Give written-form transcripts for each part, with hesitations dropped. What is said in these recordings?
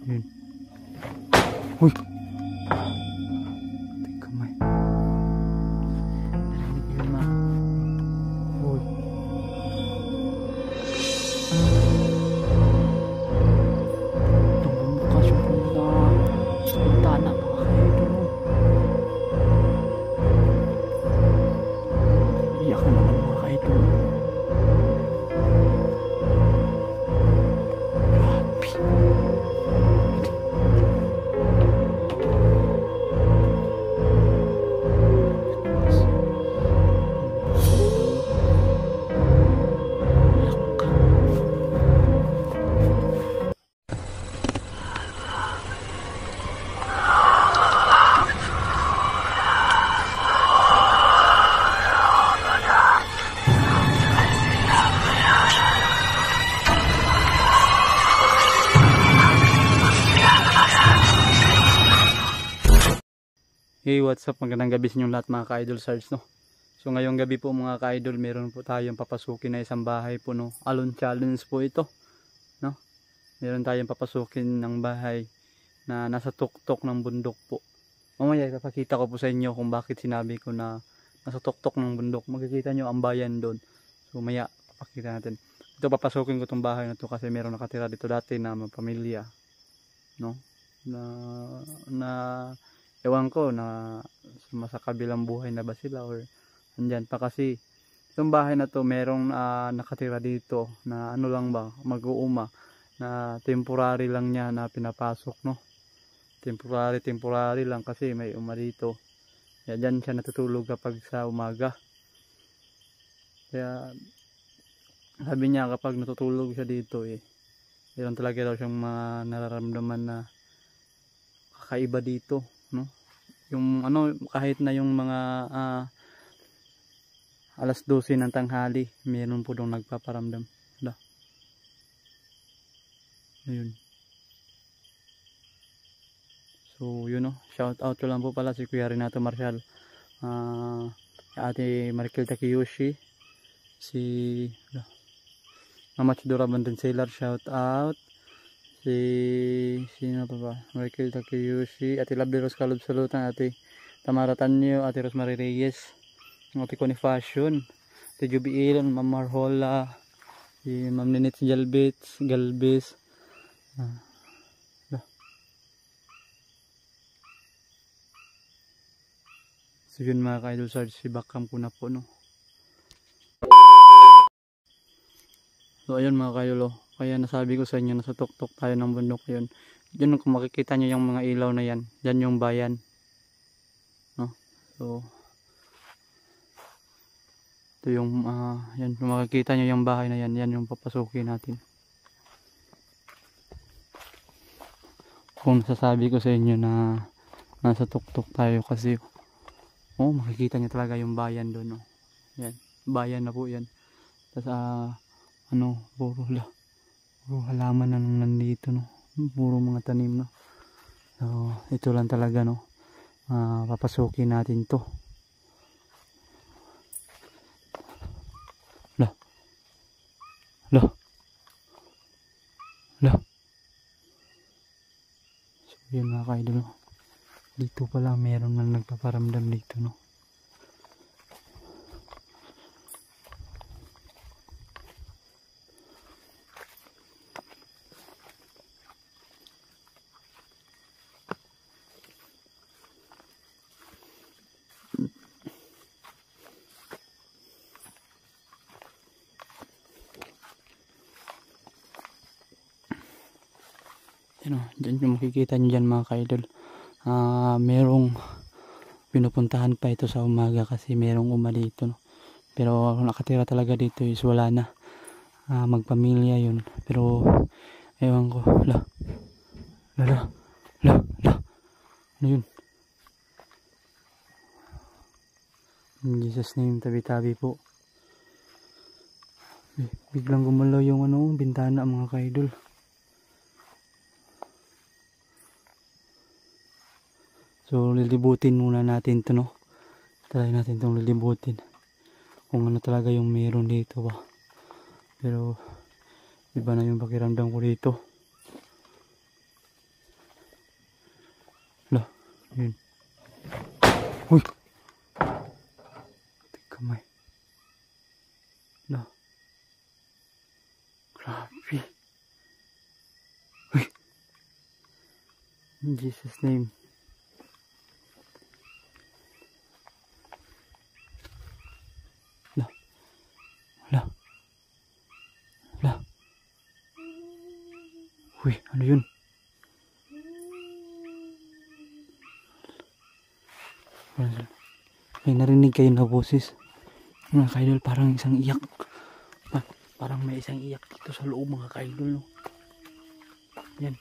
Yun. Uy! Kamay. Narinig yun ma. Uy. Itong bumukas yung bintana mga kaidol. Iyak na naman mga kaidol. Hey, what's up? Magandang gabi sa inyong lahat mga ka-idol Sarge, no? So ngayong gabi po mga ka-idol, meron po tayong papasukin na isang bahay po, no? Alon challenge po ito, no? Meron tayong papasukin ng bahay na nasa tuktok ng bundok po. Mamaya ipapakita ko po sa inyo kung bakit sinabi ko na nasa tuktok ng bundok. Makikita nyo ang bayan doon. So maya papakita natin. Ito papasukin ko tong bahay na to kasi meron nakatira dito dati na mga pamilya, no? Na ewan ko na sa kabilang buhay na ba sila or andyan pa, kasi itong bahay na to merong nakatira dito na ano lang ba, mag-uuma na temporary lang niya na pinapasok, no? Temporary lang kasi may uma dito. Kaya dyan siya natutulog kapag sa umaga. Kaya sabi niya kapag natutulog siya dito meron talaga daw siyang mga nararamdaman na kakaiba dito, no? Yung ano, kahit na yung mga alas 12 ng tanghali, meron po dong nagpaparamdam. Ayun. So yun, no, shout out ko lang po pala si Kuya Renato Marcial, Ate Marikil Takiyoshi, si Mama Chidora Bandenselar, shout out. Sino pa ba? Marikil Takiyoshi, Ate Labderos Kalob Salutan, Ate Tamara Tanyo, Ate Rosemary Reyes, Ate Connie Fashion, Ate Juby Ilon, Ma'am Marhola, si Ma'am Ninit Galbis. So yun mga ka-idol Sarge, si Bakam ko na po, no? So ayun mga ka-idol, kaya nasabi ko sa inyo, nasa tuktok tayo ng bundok yun. Yun, kung makikita nyo yung mga ilaw na yan, dyan yung bayan, no? So ito yung yan, kung makikita nyo yung bahay na yan, yan yung papasukin natin. Kung nasasabi ko sa inyo na nasa tuktok tayo kasi makikita nyo talaga yung bayan doon, no? Yan, bayan na po yan. Tapos puro halaman na nandito, no? Puro mga tanim, no? So ito lang talaga, no? Papasukin natin to. So yun mga ka-idol, no? Dito pala meron nang nagpaparamdam dito, no? Dyan yung makikita nyo dyan mga ka-idol. Merong pinupuntahan pa ito sa umaga kasi merong uma dito, no? Pero nakatira talaga dito is wala na, magpamilya yun. Pero ewan ko, ano yun? In Jesus name, tabi-tabi po. Biglang gumalaw yung bintana mga ka-idol. So lilibutin muna natin to, no? Try natin itong lilibutin kung ano talaga yung meron dito ba. Pero iba na yung pakiramdam ko dito. Yun. Uy! Kamay. No. Grabe. Uy! In Jesus' name. La. La. La. Uy, ano yun? May narinig kayo na boses. Mga ka-idol, parang isang iyak. Parang may isang iyak dito sa loob, mga ka-idol, no? Yan.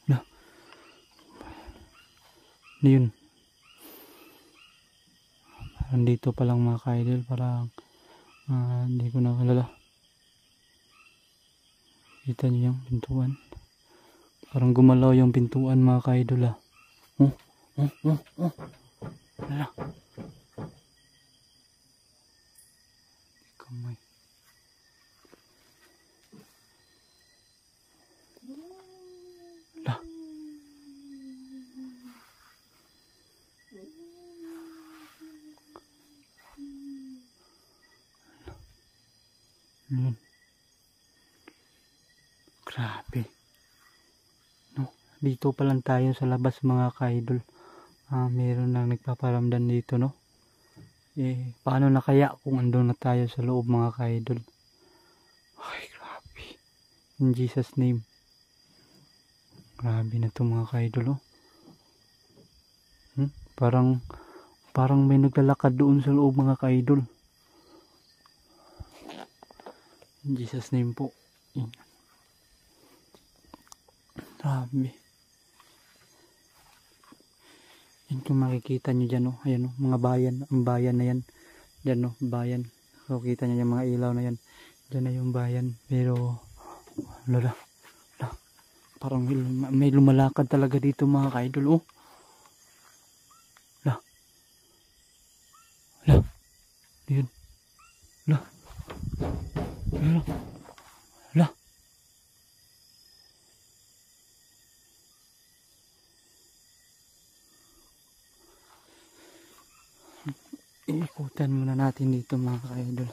Na. Ano yun? Parang dito pa lang, mga ka-idol. Parang hindi ko nakalala. Kita niyo yung pintuan. Parang gumalaw yung pintuan, mga ka-idol, ah. Wala. Kamay. Wala. Yun. Grabe. No, dito pa lang tayo sa labas, mga ka-idol. Meron nang nagpaparamdam dito, no? Paano na kaya kung andun na tayo sa loob, mga ka-idol? Ay, grabe. In Jesus' name. Grabe na to, mga ka-idol, oh. Parang may naglalakad doon sa loob, mga ka-idol. In Jesus' name po. Grabe. Yan kung makikita nyo dyan, oh. Ayan, oh, mga bayan. Ang bayan na yan. Dyan, oh, bayan. So, kita nyo yung mga ilaw na yan. Dyan na yung bayan. Pero, lala. Parang may lumalakad talaga dito, mga ka-idol, oh. Yun. La. Iikutan muna natin dito, mga ka-idol.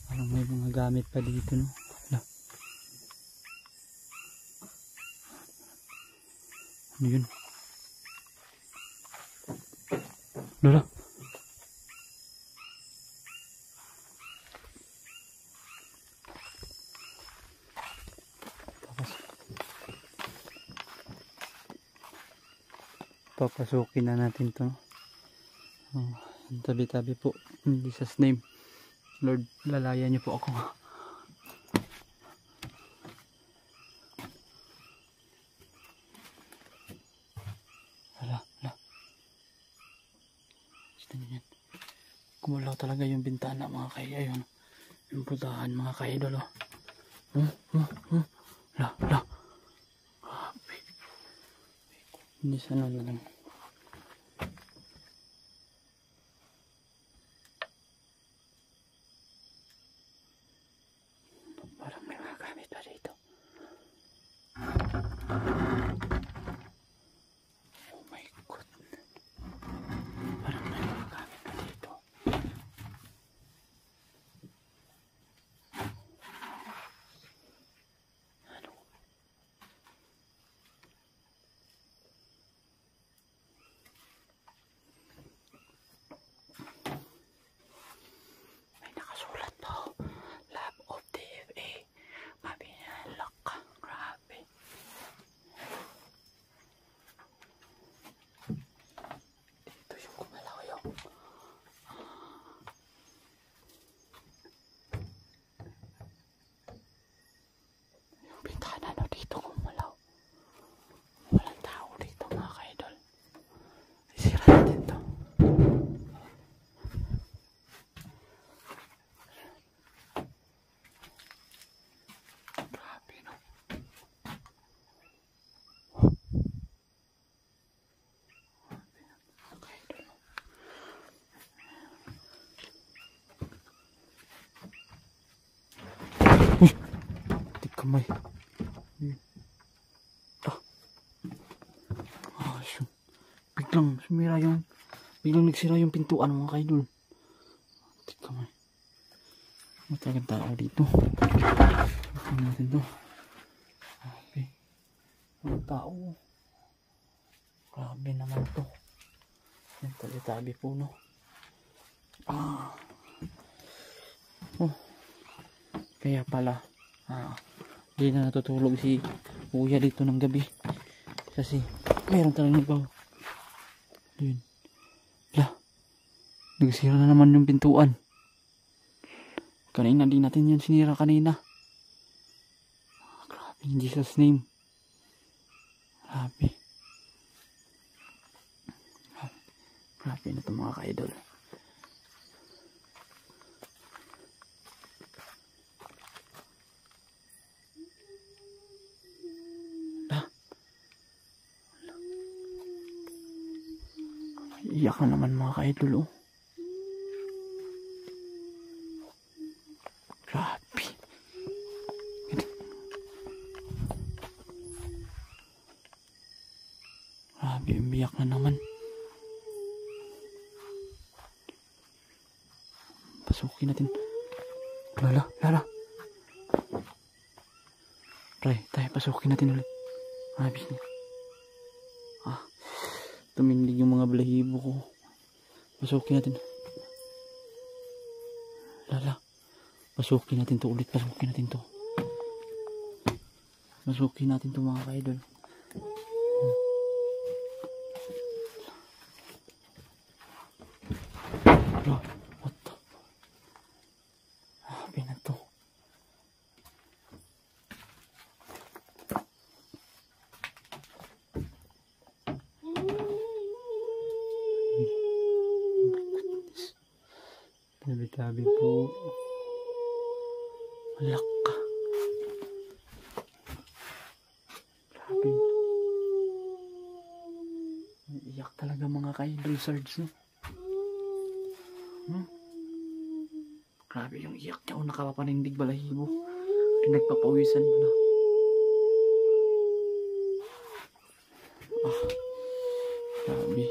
Parang may mga gamit pa dito, no? Ano yun? Lala. Papasukin na natin to. Tabi-tabi po. In Jesus' name. Lord, lalayan niyo po ako. Hala. Gusto niyo yan. Kumulaw talaga yung bintana, mga kaya. Ayun. Yung putahan, mga ka-idol, oh. La. Grabe. Hindi sana na lang. Parang may mga gamit pa dito. Oh my God. Parang may mga gamit pa dito. Ano? May nakasulat pa, oh. Lab of DFA. Mabinalak ka. Grabe. kamay. Biglang nagsira yung pintuan mga kaidol. Kamay. Matagal tao dito. Tingnan natin to. Okay. Ang tao. Grabe naman to. Yan tabi po no. Kaya pala di na natutulog si kuya dito ng gabi kasi meron talagang nagbaw. Yun. Nagsira na naman yung pintuan. Kanina di natin yun sinira kanina. Grabe, in Jesus name. Grabe. Grabe na ito mga ka-idol. Iyak na naman mga ka-idol. Grabe. Grabe, umiyak na naman. Pasukin natin. Lala. Pre, tayo pasukin natin ulit. Habis niya. Tumindig yung mga balahibo ko. Pasukin natin. Lala. Pasukin natin to ulit. Pasukin natin to mga ka-idol. What the? Na to. Tabi-tabi po. Malak ka. Grabe. Iyak talaga mga ka-idol Sarge, no? Grabe yung iyak niya. Nakapapanindig balahibo. Pinagpapawisan mo na. Grabe.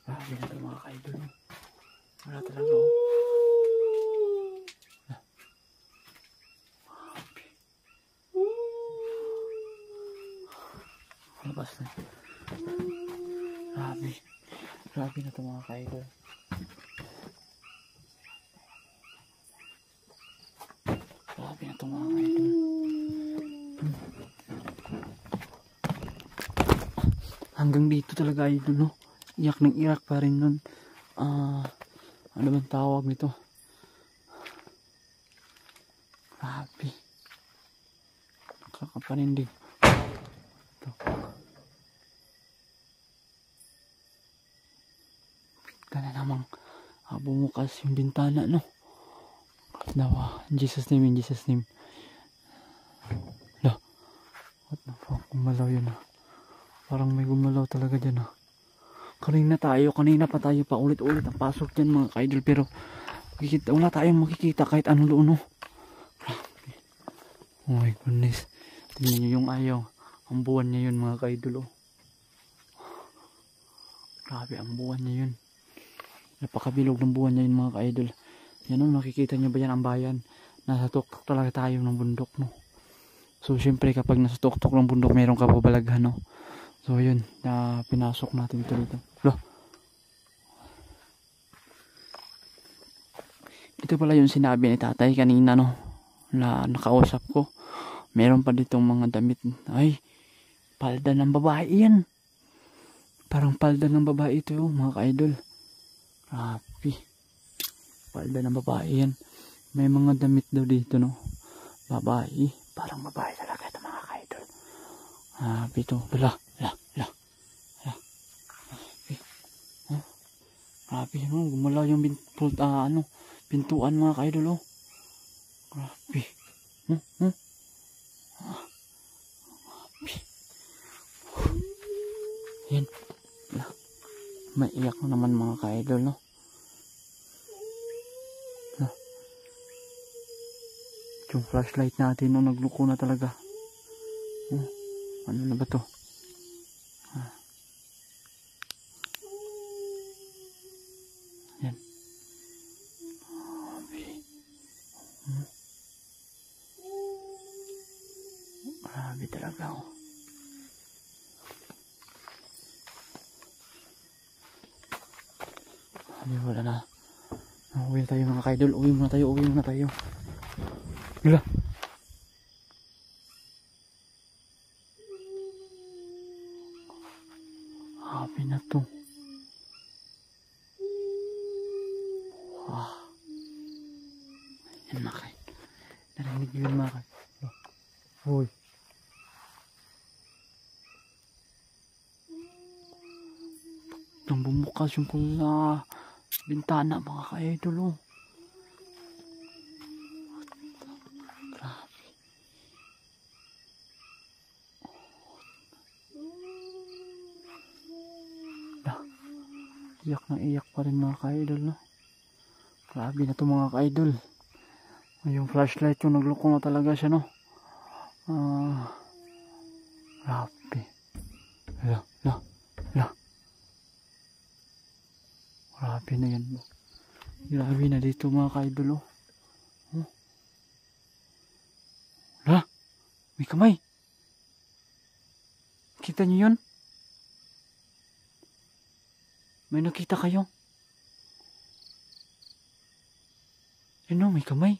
Grabe na ito mga ka-idol. Wala talaga labas na. Grabe na ito mga ka-idol. Grabe na ito mga ka-idol. Hanggang dito talaga idol, no? Iyak ng iyak pa rin nun. Ano bang tawag nito? Grabe. Nakakapanindig. Ito. Bigla na namang bumukas yung bintana, no? Nawa. In Jesus name. What the fuck? Gumalaw yun Parang may gumalaw talaga dyan Kanina pa tayo pa ulit-ulit ang pasok dyan mga ka-idol, pero wala tayong makikita kahit ano doon Oh my goodness. Tingnan nyo yung ayaw. Ang buwan niya yun mga ka-idol Grabe ang buwan niya yun. Napakabilog ng buwan niya yun mga ka-idol. Yan nakikita nyo ba yan ang bayan? Nasa tuktok talaga tayo ng bundok So syempre kapag nasa tuktok ng bundok mayroong kapabalaghan So yun, pinasok natin ito dito. Ito pala yung sinabi ni tatay kanina na nakausap ko. Meron pa ditong mga damit. Ay, palda ng babae yan. Parang palda ng babae ito mga ka-idol. Grabe. Palda ng babae yan. May mga damit daw dito babae. Parang babae talaga ito mga ka-idol. Grabe ito. Grabe gumalaw yung pintuan mga ka-idol Grabe. Grabe. Yan. Maiyak na naman mga ka-idol, no? Yung flashlight natin, no, nagluko na talaga. Ano na ba to? Yan. Grabe talaga, oh. Wala na. Uwi na tayo mga ka-idol. Uwi muna tayo. Wala. Happy na to. Wow. Yan mga ka-idol. Narinig yun mga ka-idol. Uy. Nang bumukas yung pula bintana mga ka-idol, oh. Grabe. Iyak na iyak pa rin mga ka-idol, no? Grabe na to mga ka-idol. Yung flashlight yung nagloko na talaga siya, no? Grabe. La. Grabe na yan, no? Grabe na dito mga ka-idol, oh. La. May kamay. Kita niyo yun? May nakita kayo? Ano, may kamay.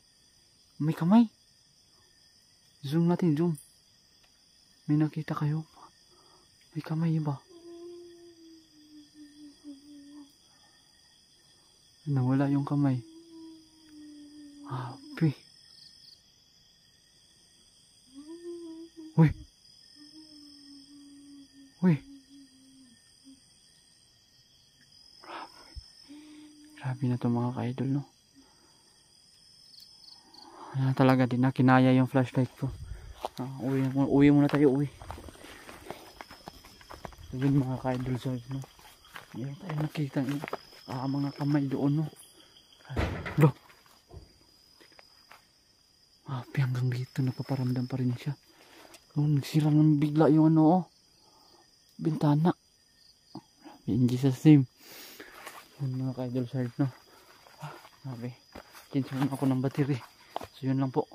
May kamay. Zoom natin, zoom. May nakita kayo? May kamay ba? Nawala yung kamay. Happy. Uy. Grabe na to mga ka-idol, no? Wala talaga din na kinaya yung flashlight ko. Uwi muna tayo. Yun mga ka-idol, no? Hindi tayo nakita mga kamay doon, no? Lo! Hanggang dito napaparamdam pa rin siya. Nagsira ng bigla yung bintana. In Jesus name. Yun mga ka-idol, no? Change muna ako ng battery. So yun lang po.